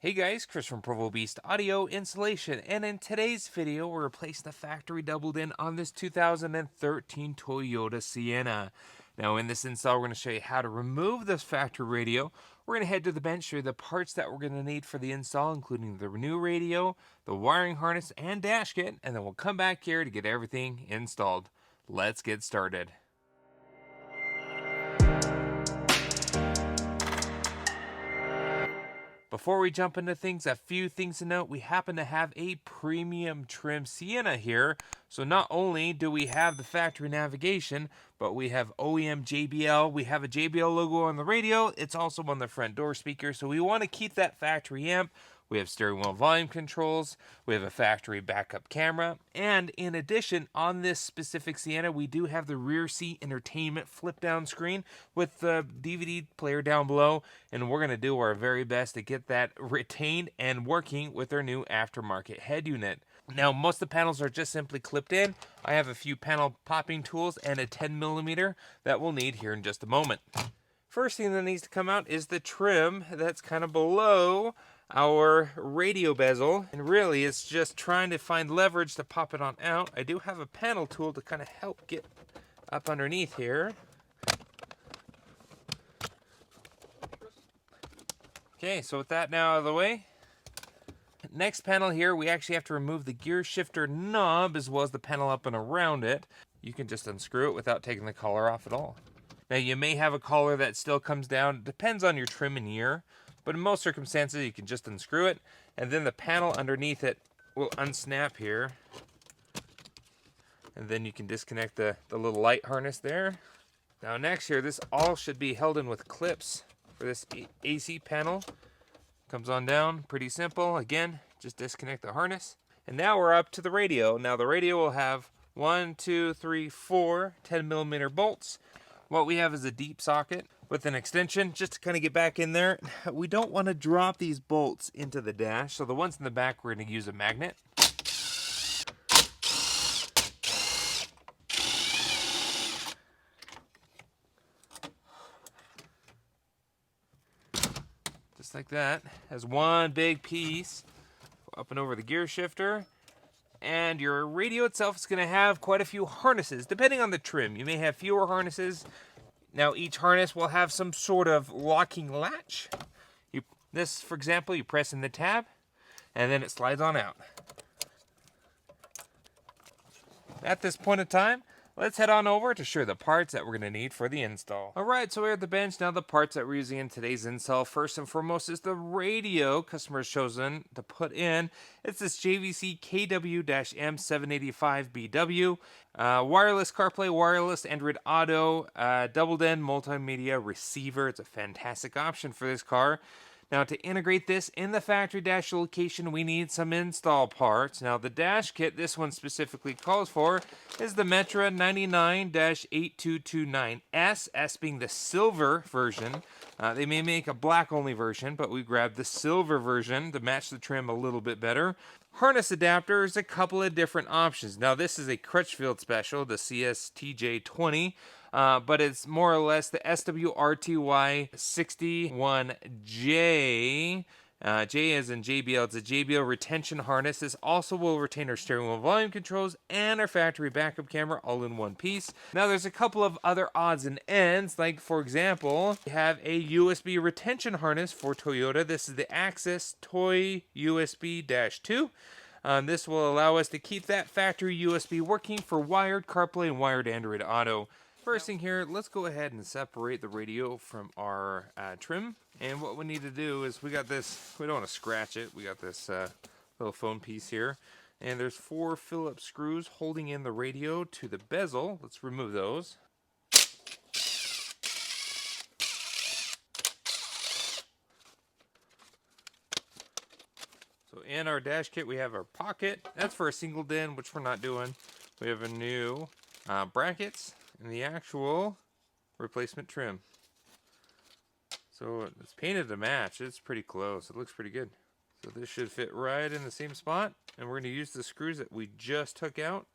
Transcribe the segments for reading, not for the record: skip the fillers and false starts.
Hey guys, Chris from Provo Beast Audio Installation, and in today's video we're replacing the factory doubled in on this 2013 Toyota Sienna. Now in this install we're going to show you how to remove this factory radio. We're going to head to the bench, show you the parts that we're going to need for the install, including the new radio, the wiring harness, and dash kit, and then we'll come back here to get everything installed. Let's get started. Before we jump into things, a few things to note. We happen to have a premium trim Sienna here. So not only do we have the factory navigation, but we have OEM JBL. We have a JBL logo on the radio. It's also on the front door speaker. So we want to keep that factory amp. We have steering wheel volume controls. We have a factory backup camera. And in addition, on this specific Sienna, we do have the rear seat entertainment flip down screen with the DVD player down below. And we're going to do our very best to get that retained and working with our new aftermarket head unit. Now, most of the panels are just simply clipped in. I have a few panel popping tools and a 10mm that we'll need here in just a moment. First thing that needs to come out is the trim that's kind of below our radio bezel, and really it's just trying to find leverage to pop it on out. I do have a panel tool to kind of help get up underneath here. Okay, so with that now out of the way, next panel here, we actually have to remove the gear shifter knob as well as the panel up and around it. You can just unscrew it without taking the collar off at all. Now you may have a collar that still comes down. It depends on your trim and year, but in most circumstances you can just unscrew it, and then the panel underneath it will unsnap here. And then you can disconnect the little light harness there. Now next here, this all should be held in with clips for this AC panel. Comes on down, pretty simple. Again, just disconnect the harness. And now we're up to the radio. Now the radio will have 1, 2, 3, 4 10mm bolts. What we have is a deep socket with an extension just to kind of get back in there. We don't want to drop these bolts into the dash, so the ones in the back we're going to use a magnet. Just like that. Has one big piece up and over the gear shifter. And your radio itself is going to have quite a few harnesses, depending on the trim. You may have fewer harnesses. Now each harness will have some sort of locking latch. This, for example, you press in the tab, and then it slides on out. At this point in time, let's head on over to show the parts that we're going to need for the install. Alright, so we're at the bench. Now the parts that we're using in today's install, first and foremost, is the radio customer has chosen to put in. It's this JVC KW-M785BW. Wireless CarPlay, wireless Android Auto, doubled-end multimedia receiver. It's a fantastic option for this car. Now to integrate this in the factory dash location, we need some install parts. Now the dash kit this one specifically calls for is the Metra 99-8229S, S being the silver version. They may make a black only version, but we grabbed the silver version to match the trim a little bit better. Harness adapter is a couple of different options. Now this is a Crutchfield special, the CSTJ20. But it's more or less the SWRTY61J. J as in JBL. It's a JBL retention harness. This also will retain our steering wheel volume controls and our factory backup camera all in one piece. Now there's a couple of other odds and ends, like for example, we have a USB retention harness for Toyota. This is the Access Toy USB-2. This will allow us to keep that factory USB working for wired CarPlay and wired Android Auto. First thing here, let's go ahead and separate the radio from our trim. And what we need to do is we got this, we don't want to scratch it, we got this little foam piece here. And there's 4 Phillips screws holding in the radio to the bezel. Let's remove those. So in our dash kit we have our pocket. That's for a single DIN, which we're not doing. We have a new brackets and the actual replacement trim. So it's painted to match. It's pretty close. It looks pretty good. So this should fit right in the same spot, and we're going to use the screws that we just took out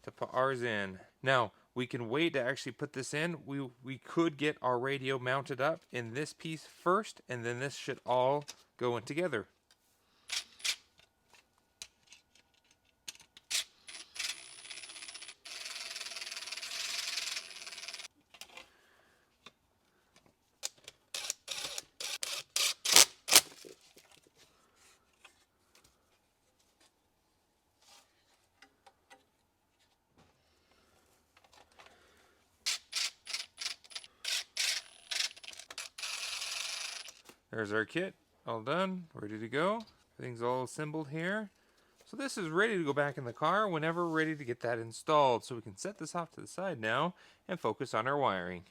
to put ours in. Now we can wait to actually put this in. We could get our radio mounted up in this piece first, and then this should all go in together. There's our kit, all done, ready to go. Everything's all assembled here. So this is ready to go back in the car whenever we're ready to get that installed. So we can set this off to the side now and focus on our wiring.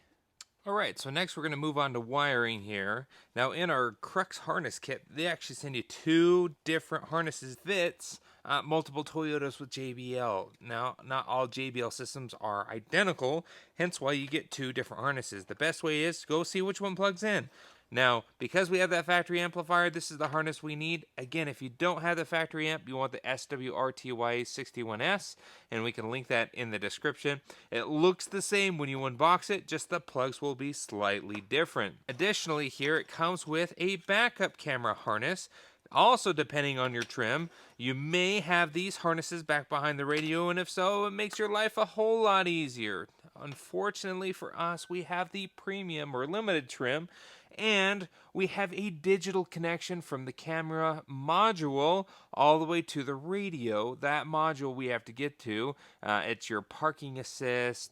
Alright, so next we're going to move on to wiring here. Now in our Crux harness kit, they actually send you 2 different harnesses fits multiple Toyotas with JBL. Now, not all JBL systems are identical, hence why you get 2 different harnesses. The best way is to go see which one plugs in. Now, because we have that factory amplifier, this is the harness we need. Again, if you don't have the factory amp, you want the SWRTY61S, and we can link that in the description. It looks the same when you unbox it, just the plugs will be slightly different. Additionally, here it comes with a backup camera harness. Also, depending on your trim, you may have these harnesses back behind the radio, and if so, it makes your life a whole lot easier. Unfortunately for us, we have the premium or limited trim, and we have a digital connection from the camera module all the way to the radio. That module we have to get to. It's your parking assist,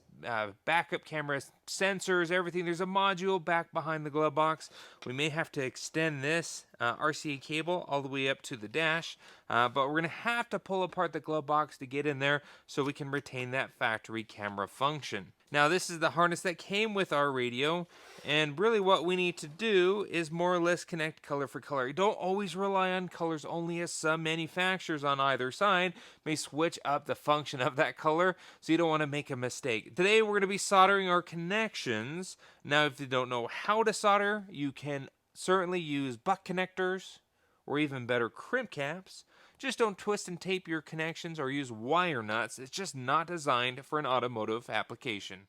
backup camera sensors, everything. There's a module back behind the glove box. We may have to extend this RCA cable all the way up to the dash, but we're going to have to pull apart the glove box to get in there so we can retain that factory camera function. Now this is the harness that came with our radio, and really what we need to do is more or less connect color for color. You don't always rely on colors only, as some manufacturers on either side may switch up the function of that color, so you don't want to make a mistake. Today we're going to be soldering our connections. Now if you don't know how to solder, you can certainly use butt connectors or even better crimp caps. Just don't twist and tape your connections or use wire nuts. It's just not designed for an automotive application.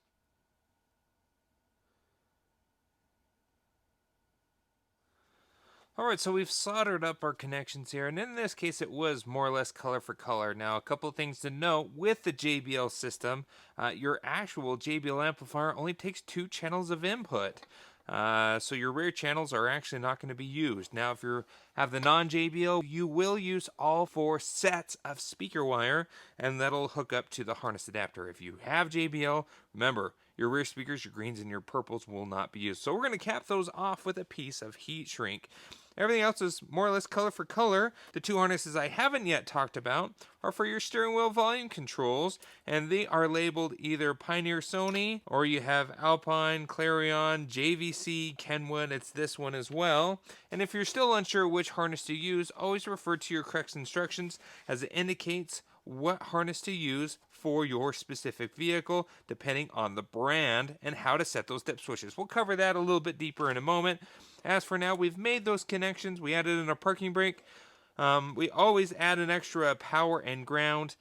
Alright, so we've soldered up our connections here, and in this case it was more or less color for color. Now, a couple of things to note with the JBL system, your actual JBL amplifier only takes 2 channels of input. So your rear channels are actually not going to be used. Now, if you have the non-JBL, you will use all 4 sets of speaker wire, and that'll hook up to the harness adapter. If you have JBL, remember, your rear speakers, your greens, and your purples will not be used. So we're going to cap those off with a piece of heat shrink. Everything else is more or less color for color. The 2 harnesses I haven't yet talked about are for your steering wheel volume controls, and they are labeled either Pioneer Sony, or you have Alpine, Clarion, JVC, Kenwood. It's this one as well. And if you're still unsure which harness to use, always refer to your Crux instructions, as it indicates what harness to use for your specific vehicle, depending on the brand and how to set those dip switches. We'll cover that a little bit deeper in a moment. As for now, we've made those connections. We added in our parking brake. We always add an extra power and ground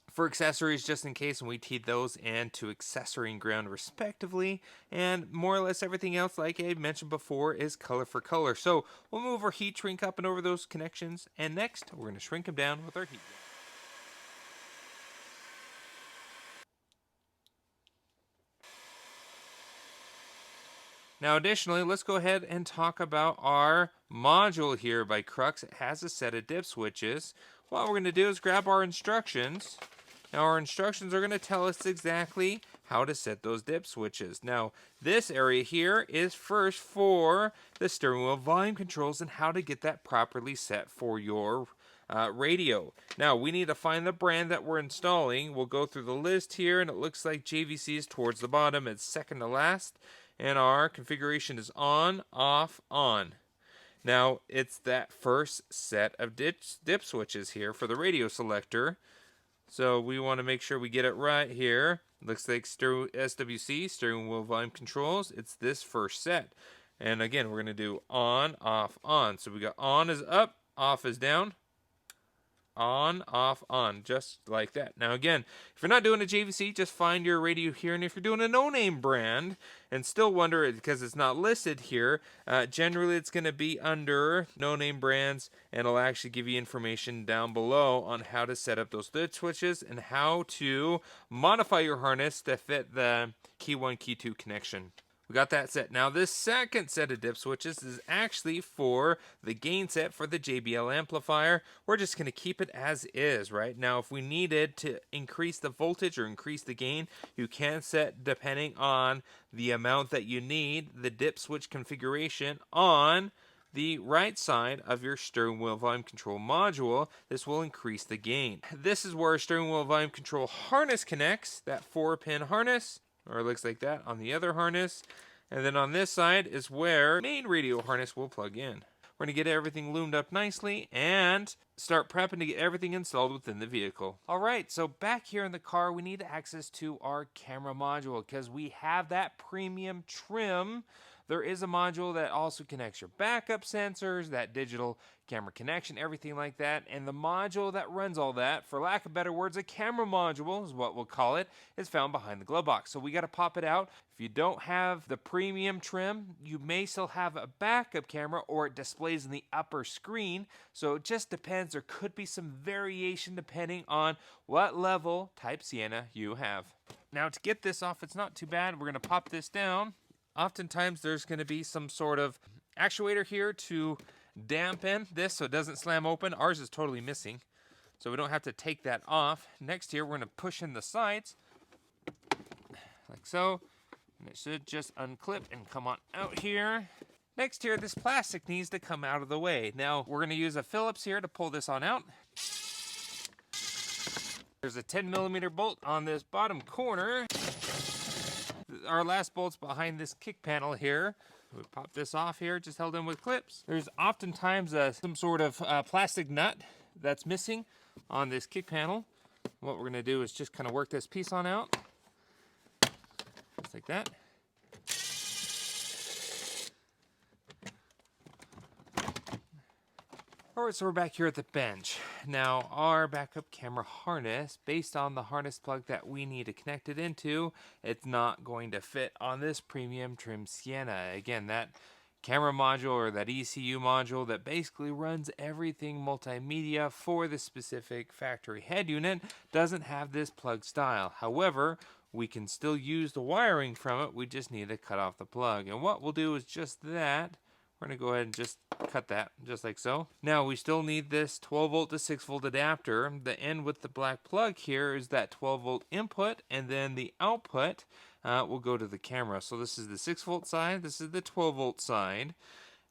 for accessories just in case, and we teed those and to accessory and ground respectively. And more or less everything else, like I mentioned before, is color for color. So we'll move our heat shrink up and over those connections, and next we're going to shrink them down with our heat gun. Now additionally, let's go ahead and talk about our module here by Crux. It has a set of dip switches. What we're going to do is grab our instructions. Now our instructions are going to tell us exactly how to set those dip switches. Now this area here is first for the steering wheel volume controls and how to get that properly set for your radio. Now we need to find the brand that we're installing. We'll go through the list here, and it looks like JVC is towards the bottom. It's second to last. And our configuration is on, off, on. Now, it's that first set of dip switches here for the radio selector. So we want to make sure we get it right here. Looks like SWC, steering wheel volume controls. It's this first set. And again, we're going to do on, off, on. So we got on is up, off is down. On, off, on, just like that. Now again, if you're not doing a JVC, just find your radio here, and if you're doing a no-name brand and still wonder because it's not listed here, generally it's going to be under no-name brands, and it'll actually give you information down below on how to set up those dip switches and how to modify your harness to fit the key 1, key 2 connection. We got that set. Now this second set of dip switches is actually for the gain set for the JBL amplifier. We're just going to keep it as is, right? Now if we needed to increase the voltage or increase the gain, you can set, depending on the amount that you need, the dip switch configuration on the right side of your steering wheel volume control module. This will increase the gain. This is where our steering wheel volume control harness connects, that 4-pin harness, or it looks like that on the other harness. And then on this side is where the main radio harness will plug in. We're going to get everything loomed up nicely and start prepping to get everything installed within the vehicle. All right, so back here in the car, we need access to our camera module because we have that premium trim. There is a module that also connects your backup sensors, that digital camera connection, everything like that. And the module that runs all that, for lack of better words, a camera module is what we'll call it, is found behind the glove box. So we got to pop it out. If you don't have the premium trim, you may still have a backup camera or it displays in the upper screen. So it just depends. There could be some variation depending on what level Type Sienna you have. Now to get this off, it's not too bad. We're going to pop this down. Oftentimes there's going to be some sort of actuator here to dampen this so it doesn't slam open. Ours is totally missing, so we don't have to take that off. Next here, we're going to push in the sides like so, and it should just unclip and come on out here. Next here, this plastic needs to come out of the way. Now we're going to use a Phillips here to pull this on out. There's a 10mm bolt on this bottom corner. Our last bolt's behind this kick panel here. We pop this off here, just held in with clips. There's oftentimes some sort of plastic nut that's missing on this kick panel. What we're gonna do is just kind of work this piece on out. Just like that. Alright, so we're back here at the bench. Now, our backup camera harness, based on the harness plug that we need to connect it into, it's not going to fit on this premium trim Sienna. Again, that camera module or that ECU module that basically runs everything multimedia for the specific factory head unit doesn't have this plug style. However, we can still use the wiring from it. We just need to cut off the plug. And what we'll do is just that. We're going to go ahead and just cut that, just like so. Now, we still need this 12-volt to 6-volt adapter. The end with the black plug here is that 12-volt input, and then the output will go to the camera. So this is the 6-volt side, this is the 12-volt side.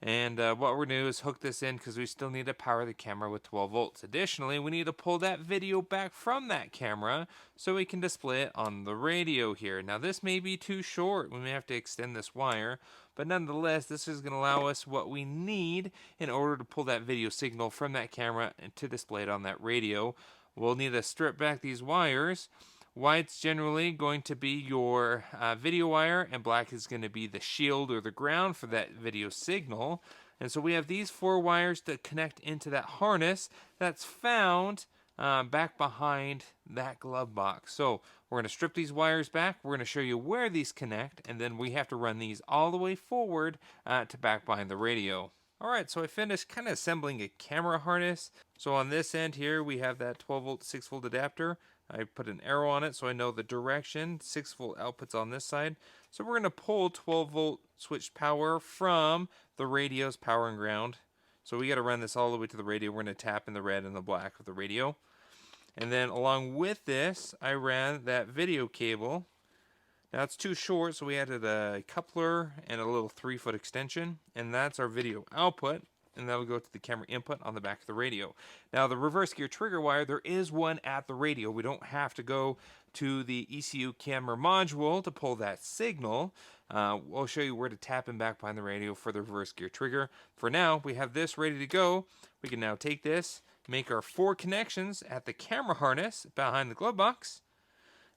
And what we're going to do is hook this in because we still need to power the camera with 12 volts. Additionally, we need to pull that video back from that camera so we can display it on the radio here. Now this may be too short. We may have to extend this wire, but nonetheless, this is going to allow us what we need in order to pull that video signal from that camera and to display it on that radio. We'll need to strip back these wires. White's generally going to be your video wire, and black is going to be the shield or the ground for that video signal. And so we have these 4 wires that connect into that harness that's found back behind that glove box. So we're going to strip these wires back. We're going to show you where these connect, and then we have to run these all the way forward to back behind the radio. Alright, so I finished kind of assembling a camera harness. So on this end here, we have that 12-volt, 6-volt adapter. I put an arrow on it so I know the direction. 6-volt outputs on this side. So we're going to pull 12-volt switched power from the radio's power and ground. So we got to run this all the way to the radio. We're going to tap in the red and the black of the radio. And then along with this, I ran that video cable. Now it's too short, so we added a coupler and a little 3-foot extension. And that's our video output. And that'll go to the camera input on the back of the radio. Now the reverse gear trigger wire, there is one at the radio. We don't have to go to the ECU camera module to pull that signal. We'll show you where to tap in back behind the radio for the reverse gear trigger. For now, we have this ready to go. We can now take this, make our 4 connections at the camera harness behind the glove box,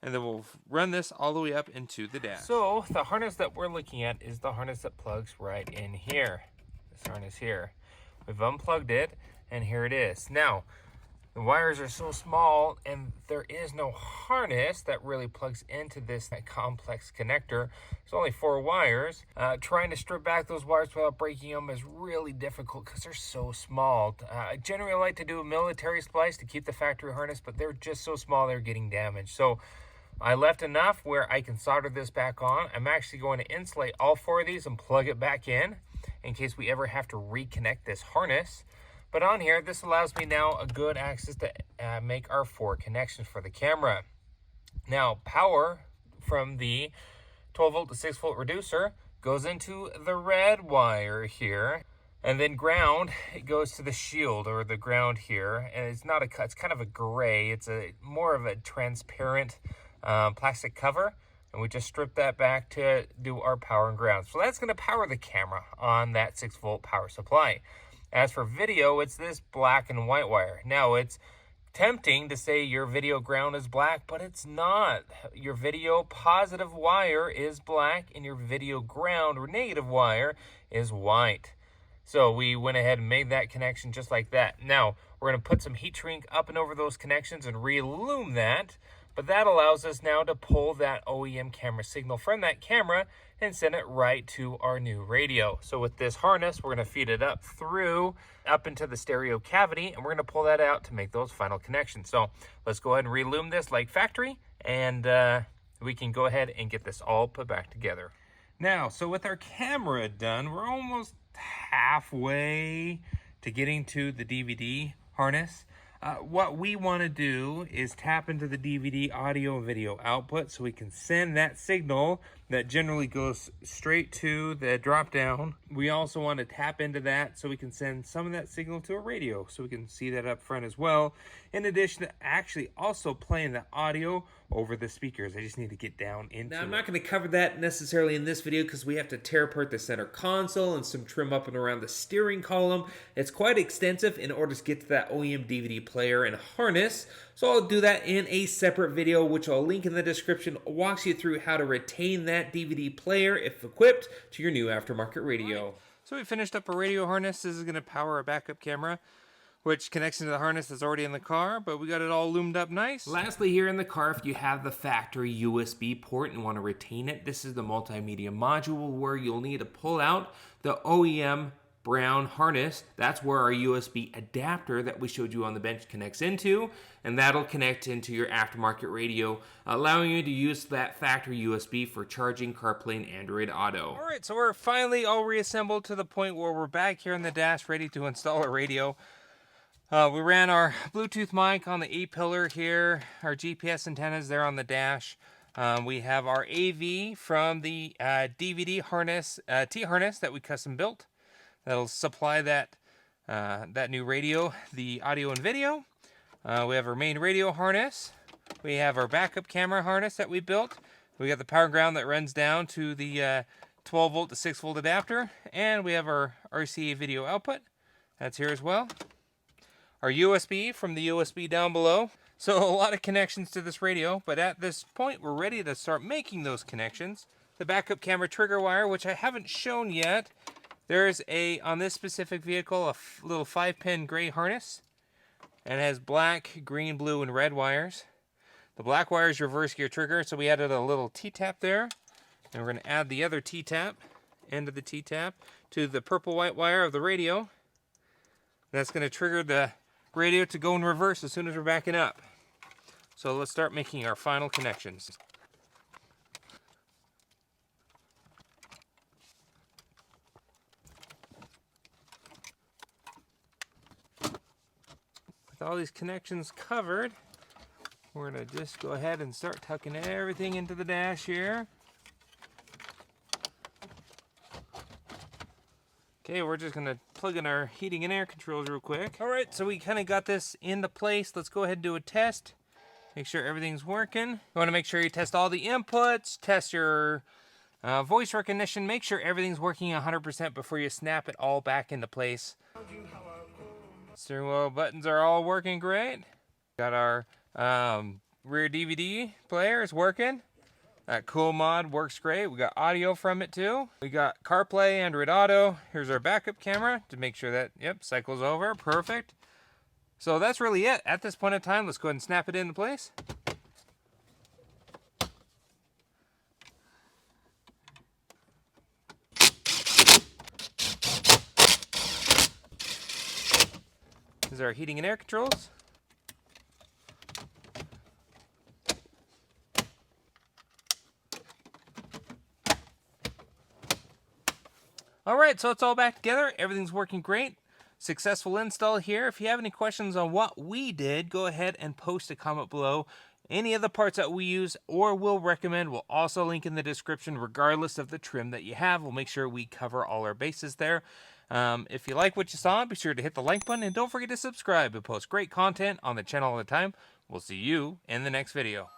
and then we'll run this all the way up into the dash. So the harness that we're looking at is the harness that plugs right in here. This harness here. We've unplugged it, and here it is. Now, the wires are so small, and there is no harness that really plugs into this complex connector. It's only 4 wires. Trying to strip back those wires without breaking them is really difficult because they're so small. I generally like to do a military splice to keep the factory harness, but they're just so small they're getting damaged. So I left enough where I can solder this back on. I'm actually going to insulate all 4 of these and plug it back in case we ever have to reconnect this harness. But on here, this allows me now a good access to make our 4 connections for the camera. Now, power from the 12 volt to 6 volt reducer goes into the red wire here. And then ground, it goes to the shield or the ground here. And it's not it's kind of a gray. It's more of a transparent plastic cover. And we just strip that back to do our power and ground. So that's going to power the camera on that 6 volt power supply. As for video, it's this black and white wire. Now, it's tempting to say your video ground is black, but it's not. Your video positive wire is black and your video ground or negative wire is white. So we went ahead and made that connection just like that. Now, we're going to put some heat shrink up and over those connections and re-illumine that. But that allows us now to pull that OEM camera signal from that camera and send it right to our new radio. So with this harness, we're going to feed it up into the stereo cavity, and we're going to pull that out to make those final connections. So let's go ahead and re-illumine this like factory, and we can go ahead and get this all put back together. Now, so with our camera done, we're almost halfway to getting to the DVD harness. What we want to do is tap into the DVD audio and video output so we can send that signal that generally goes straight to the drop down. We also want to tap into that so we can send some of that signal to a radio so we can see that up front as well. In addition to actually also playing the audio over the speakers. I just need to get down into it. Now, I'm not going to cover that necessarily in this video because we have to tear apart the center console and some trim up and around the steering column. It's quite extensive in order to get to that OEM DVD player and harness. So I'll do that in a separate video, which I'll link in the description. It walks you through how to retain that DVD player, if equipped, to your new aftermarket radio. So we finished up our radio harness. This is going to power a backup camera, which connects into the harness that's already in the car, but we got it all loomed up nice. Lastly, here in the car, if you have the factory USB port and want to retain it, this is the multimedia module where you'll need to pull out the OEM brown harness. That's where our USB adapter that we showed you on the bench connects into, and that'll connect into your aftermarket radio, allowing you to use that factory USB for charging CarPlay and Android Auto. All right, so we're finally all reassembled to the point where we're back here in the dash ready to install a radio. We ran our Bluetooth mic on the A-pillar here, our GPS antennas there on the dash. We have our AV from the DVD harness, T-harness that we custom built. That'll supply that new radio, the audio and video. We have our main radio harness. We have our backup camera harness that we built. We got the power ground that runs down to the 12 volt to 6 volt adapter. And we have our RCA video output. That's here as well. Our USB from the USB down below. So a lot of connections to this radio, but at this point we're ready to start making those connections. The backup camera trigger wire, which I haven't shown yet. There's on this specific vehicle, a little 5-pin gray harness, and it has black, green, blue, and red wires. The black wire is reverse gear trigger, so we added a little T-tap there, and we're going to add the other T-tap, end of the T-tap, to the purple-white wire of the radio. That's going to trigger the radio to go in reverse as soon as we're backing up. So let's start making our final connections. With all these connections covered, we're going to just go ahead and start tucking everything into the dash here. Okay, we're just going to plug in our heating and air controls real quick. All right, so we kind of got this into place. Let's go ahead and do a test. Make sure everything's working. You want to make sure you test all the inputs, test your voice recognition. Make sure everything's working 100% before you snap it all back into place. Steering wheel buttons are all working great. Got our rear DVD player is working. That cool mod works great. We got audio from it too. We got CarPlay, Android Auto. Here's our backup camera to make sure that, yep, cycles over. Perfect. So that's really it. At this point in time, let's go ahead and snap it into place. These are our heating and air controls. All right, so it's all back together. Everything's working great. Successful install here. If you have any questions on what we did, go ahead and post a comment below. Any of the parts that we use or will recommend will also link in the description, regardless of the trim that you have. We'll make sure we cover all our bases there. If you like what you saw, be sure to hit the like button and don't forget to subscribe. We post great content on the channel all the time. We'll see you in the next video.